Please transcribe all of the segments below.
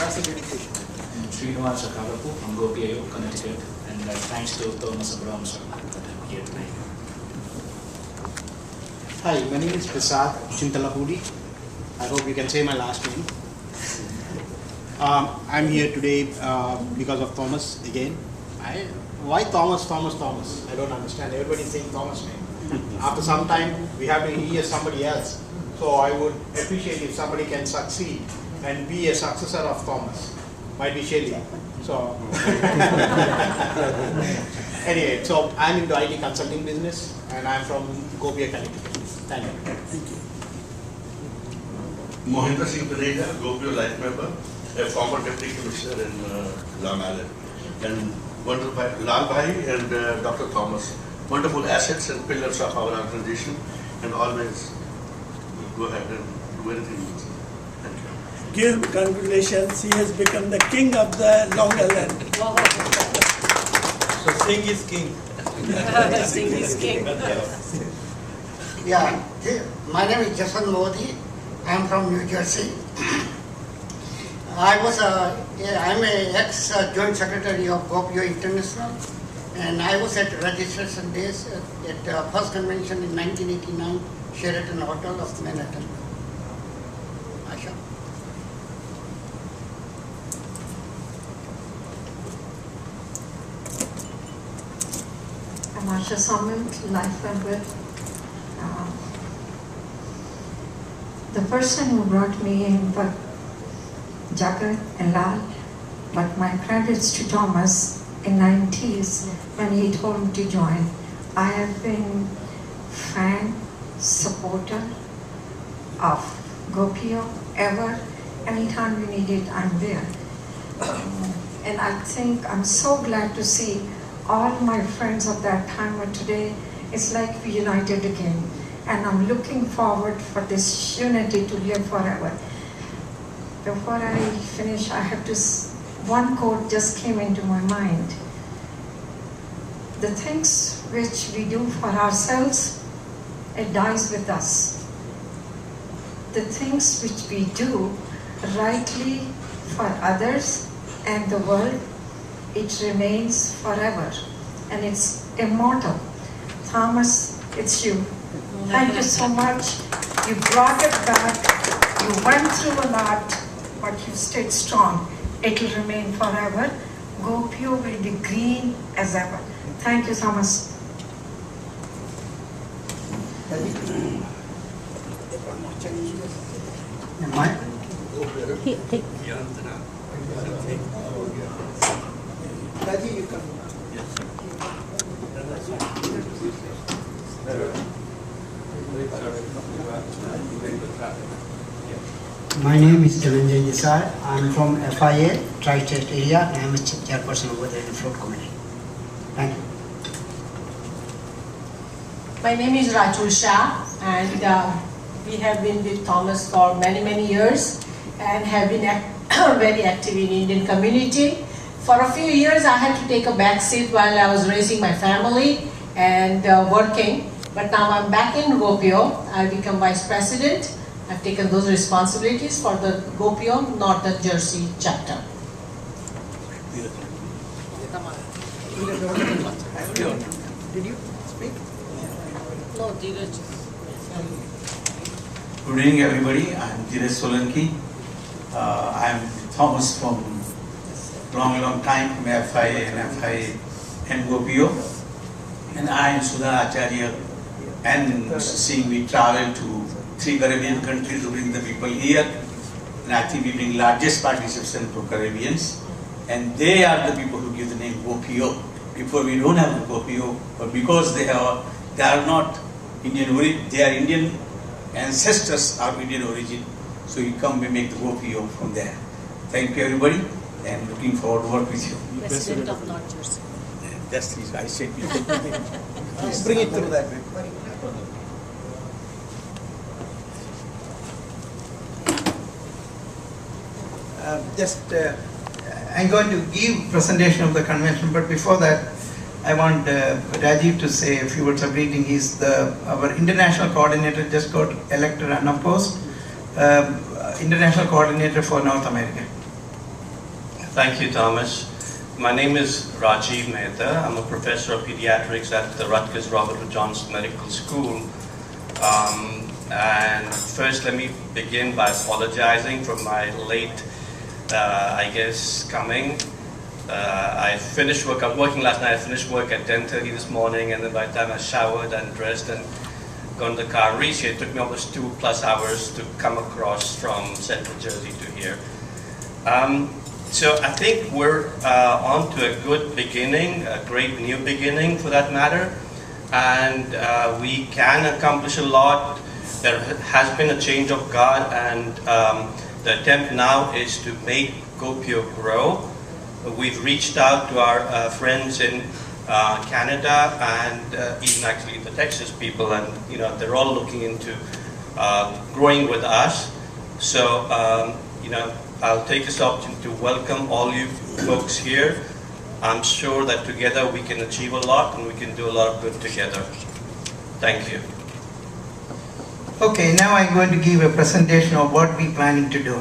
That's a dedication. Srinivasa Kavapu from Gopio, Connecticut, and thanks to Thomas Abraham sir that I'm here tonight. Hi, my name is Prasad Chintalapudi. I hope you can say my last name. I'm here today because of Thomas again. Why Thomas? I don't understand. Everybody's saying Thomas name. After some time, we have to hear somebody else. So I would appreciate if somebody can succeed and be a successor of Thomas. Might be Shelley. So anyway, so I'm into IT consulting business and I'm from Gopio, Connecticut. Thank you. Mohinder Singh Paneja, Gopio Life Member, a former Deputy Commissioner in Long Island, and wonderful Lal Bhai and Dr. Thomas, wonderful assets and pillars of our organization, and always go ahead and do anything you want. Thank you. Give congratulations, he has become the king of the Long Island. Wow. So Singh is king. Singh is king. Yeah, my name is Jason Modi. I am from New Jersey. I'm an ex-joint secretary of Gopio International, and I was at registration days at the first convention in 1989, Sheraton Hotel of Manhattan. Asha. I'm Asha Samant, life member. The person who brought me in were Jagat and Lal, but my credits to Thomas in 90s when he told me to join. I have been fan, supporter of Gopio ever. Anytime we need it, I'm there. And I think I'm so glad to see all my friends of that time and today. It's like we united again. And I'm looking forward for this unity to live forever. Before I finish, I have to, one quote just came into my mind. The things which we do for ourselves, it dies with us. The things which we do rightly for others and the world, it remains forever. And it's immortal. Thomas, it's you. Thank you so much. You brought it back. You went through a lot, but you stayed strong. It will remain forever. Gopio will be green as ever. Thank you, Thomas. My name is Dhananjay Desai. I'm from FIA, Tri-State area, and I'm a chairperson over there in the float committee. Thank you. My name is Rachul Shah, and we have been with Thomas for many years and have been very active in Indian community. For a few years I had to take a back seat while I was raising my family and working, but now I'm back in Gopio. I become Vice President. I've taken those responsibilities for the Gopio Northern Jersey chapter. Did you speak? No, Dheeraj. Good evening, everybody. I'm Dheeraj Solanki. I'm Thomas from long time from FIA and Gopio. And I am Sudha Acharya. And Mr. Singh, we travel to 3 Caribbean countries to bring the people here. And I think we bring largest participation to Caribbeans. And they are the people who give the name Gopio. Before we don't have Gopio, but because they are not Indian origin, they are Indian ancestors are Indian origin. So we make the Gopio from there. Thank you, everybody, and looking forward to work with you. President of North Jersey. That's the I said. Bring it through that way. I'm going to give presentation of the convention, but before that, I want Rajiv to say a few words of greeting. He's our international coordinator, just got elected unopposed, international coordinator for North America. Thank you, Thomas. My name is Rajiv Mehta. I'm a professor of pediatrics at the Rutgers Robert Wood Johnson Medical School. And first, let me begin by apologizing for my late, coming. I finished work, I was working last night, I finished work at 10:30 this morning, and then by the time I showered and dressed and got in the car and reached here, it took me almost 2+ hours to come across from Central Jersey to here. So I think we're on to a good beginning, a great new beginning for that matter, and we can accomplish a lot. There has been a change of guard, and the attempt now is to make Gopio grow. We've reached out to our friends in Canada and even actually the Texas people, and they're all looking into growing with us. So I'll take this opportunity to welcome all you folks here. I'm sure that together we can achieve a lot and we can do a lot of good together. Thank you. Okay, now I'm going to give a presentation of what we're planning to do.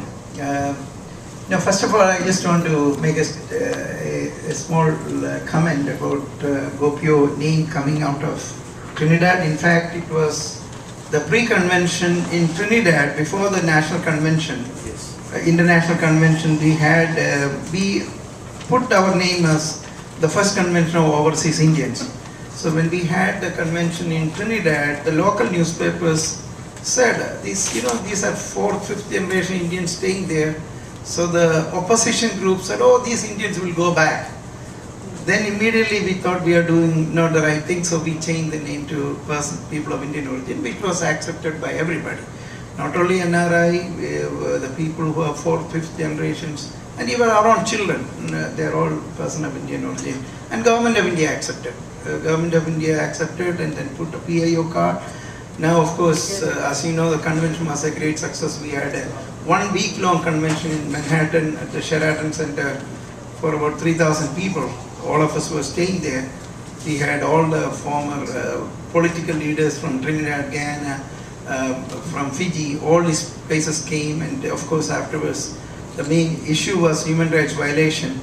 Now, first of all, I just want to make a small comment about Gopio name coming out of Trinidad. In fact, it was the pre-convention in Trinidad before the national convention, international convention. We put our name as the first convention of overseas Indians. So when we had the convention in Trinidad, the local newspapers said these are 4th, 5th generation Indians staying there. So the opposition group said, oh, these Indians will go back. Then immediately we thought we are doing not the right thing, so we changed the name to people of Indian origin, which was accepted by everybody. Not only NRI, the people who are 4th, 5th generations, and even our own children, they are all person of Indian origin. And Government of India accepted. Government of India accepted and then put a PIO card. Now, of course, as you know, the convention was a great success. We had a 1 week-long convention in Manhattan at the Sheraton Center for about 3,000 people. All of us were staying there. We had all the former political leaders from Trinidad, Guyana, from Fiji. All these places came, and of course, afterwards, the main issue was human rights violation.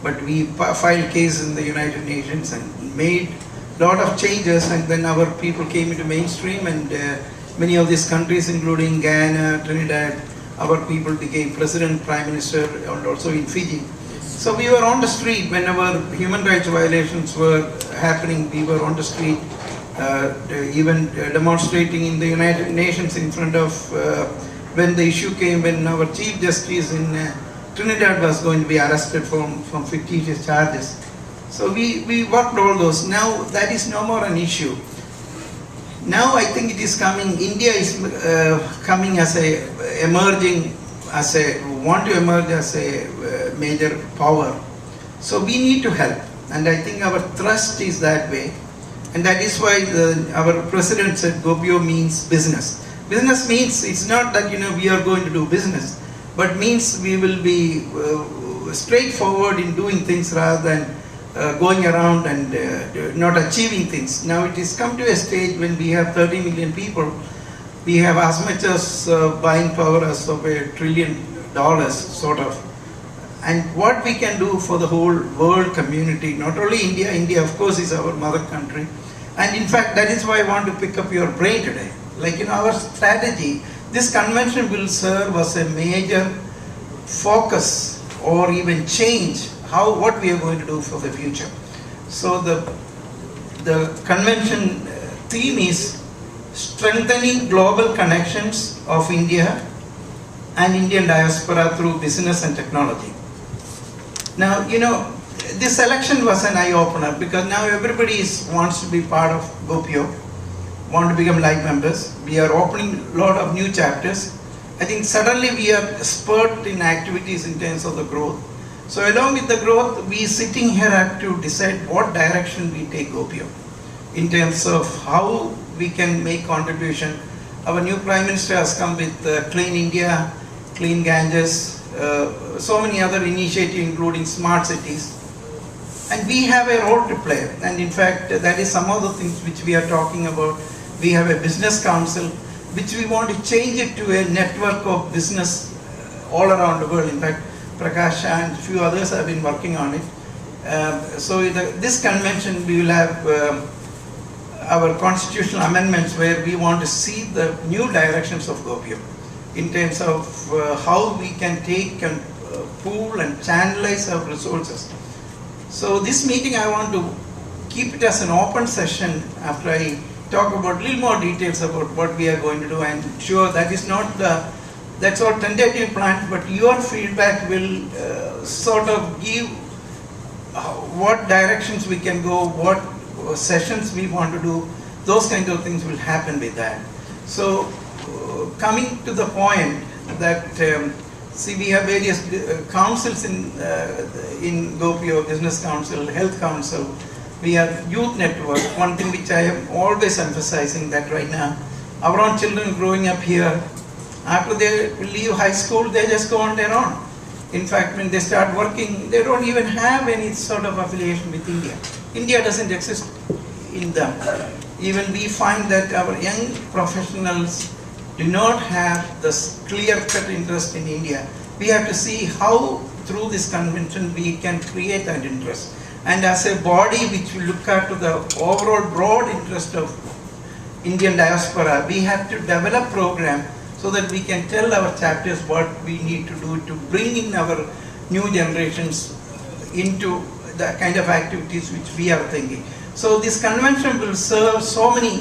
But we filed cases in the United Nations and made a lot of changes, and then our people came into mainstream, and many of these countries, including Guyana, Trinidad, our people became president, prime minister, and also in Fiji. So we were on the street whenever human rights violations were happening. We were on the street, even demonstrating in the United Nations in front of, when the issue came, when our Chief Justice in Trinidad was going to be arrested from fictitious charges. So we worked all those. Now that is no more an issue. Now I think it is coming, India is coming as want to emerge as a major power. So we need to help, and I think our thrust is that way. And that is why our president said Gopio means business. Business means it's not that we are going to do business, but means we will be straightforward in doing things rather than going around and not achieving things. Now it is come to a stage when we have 30 million people. We have as much as buying power as of $1 trillion, sort of. And what we can do for the whole world community, not only India. India, of course, is our mother country. And in fact, that is why I want to pick up your brain today. Like in our strategy, this convention will serve as a major focus or even change what we are going to do for the future. So the convention theme is strengthening global connections of India and Indian diaspora through business and technology. Now, this election was an eye-opener because now everybody wants to be part of Gopio, want to become life members. We are opening a lot of new chapters. I think suddenly we are spurred in activities in terms of the growth. So along with the growth, we sitting here have to decide what direction we take Gopio in terms of how we can make contribution. Our new Prime Minister has come with Clean India, Clean Ganges, so many other initiatives including smart cities. And we have a role to play. And in fact, that is some of the things which we are talking about. We have a business council, which we want to change it to a network of business all around the world. In fact, Prakash and a few others have been working on it. This convention, we will have our constitutional amendments where we want to see the new directions of Gopio in terms of how we can take and pool and channelize our resources. So this meeting I want to keep it as an open session after I talk about a little more details about what we are going to do. I'm sure that is not that's all tentative plans, but your feedback will sort of give what directions we can go, what sessions we want to do. Those kinds of things will happen with that. So coming to the point that see, we have various councils in Gopio, Business Council, Health Council. We have Youth Network. One thing which I am always emphasizing that right now, our own children growing up here, after they leave high school, they just go on their own. In fact, when they start working, they don't even have any sort of affiliation with India. India doesn't exist in them. Even we find that our young professionals do not have this clear-cut interest in India. We have to see how through this convention we can create that interest. And as a body which will look after the overall broad interest of Indian diaspora, we have to develop program so that we can tell our chapters what we need to do to bring in our new generations into the kind of activities which we are thinking. So this convention will serve so many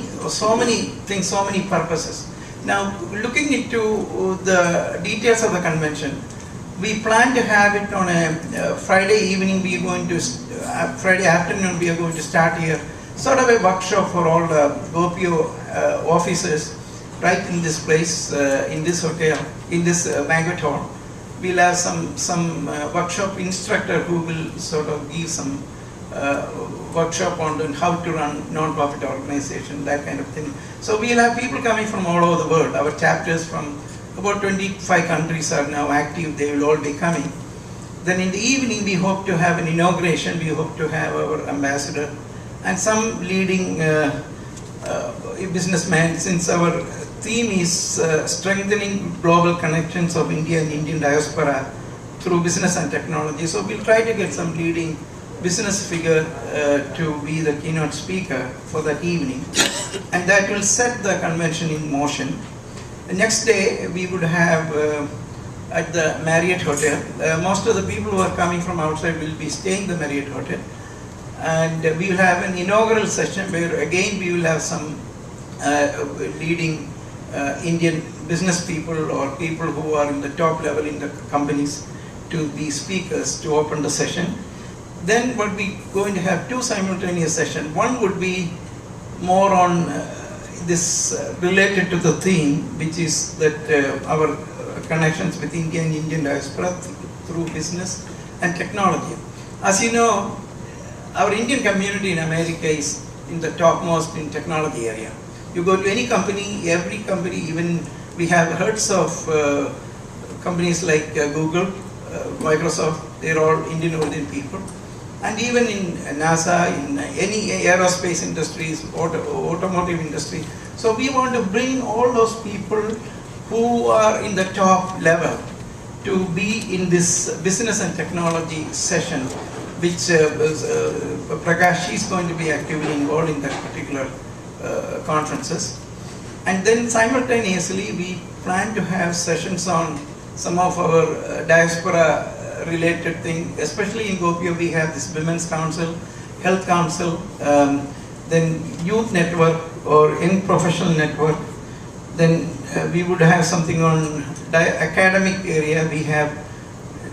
things, so many purposes. Now, looking into the details of the convention, we plan to have it on a Friday evening. We are going to Friday afternoon. We are going to start here, sort of a workshop for all the Gopio officers, right in this place, in this hotel, in this banquet hall. We'll have some workshop instructor who will sort of give some workshop on how to run non-profit organization, that kind of thing. So we'll have people coming from all over the world. Our chapters from about 25 countries are now active. They will all be coming. Then in the evening, we hope to have an inauguration. We hope to have our ambassador and some leading businessmen, since our theme is strengthening global connections of India and Indian diaspora through business and technology. So we'll try to get some leading business figure to be the keynote speaker for that evening, and that will set the convention in motion. The next day we would have at the Marriott Hotel. Most of the people who are coming from outside will be staying in the Marriott Hotel, and we will have an inaugural session where again we will have some leading Indian business people or people who are in the top level in the companies to be speakers to open the session. Then what we going to have two simultaneous sessions. One would be more on this related to the theme, which is that our connections with India and Indian diaspora through business and technology. As you know, our Indian community in America is in the topmost in technology area. You go to any company, every company, even we have herds of companies like Google, Microsoft, they're all Indian origin people. And even in NASA, in any aerospace industries, automotive industry. So we want to bring all those people who are in the top level to be in this business and technology session, which Prakash is going to be actively involved in that particular conferences. And then simultaneously we plan to have sessions on some of our diaspora related thing, especially in Gopio we have this Women's Council, Health Council, then Youth Network or Young Professional Network. Then we would have something on academic area. We have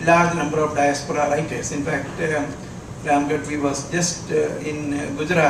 large number of diaspora writers. In fact, Ramgat, we was just in Gujarat.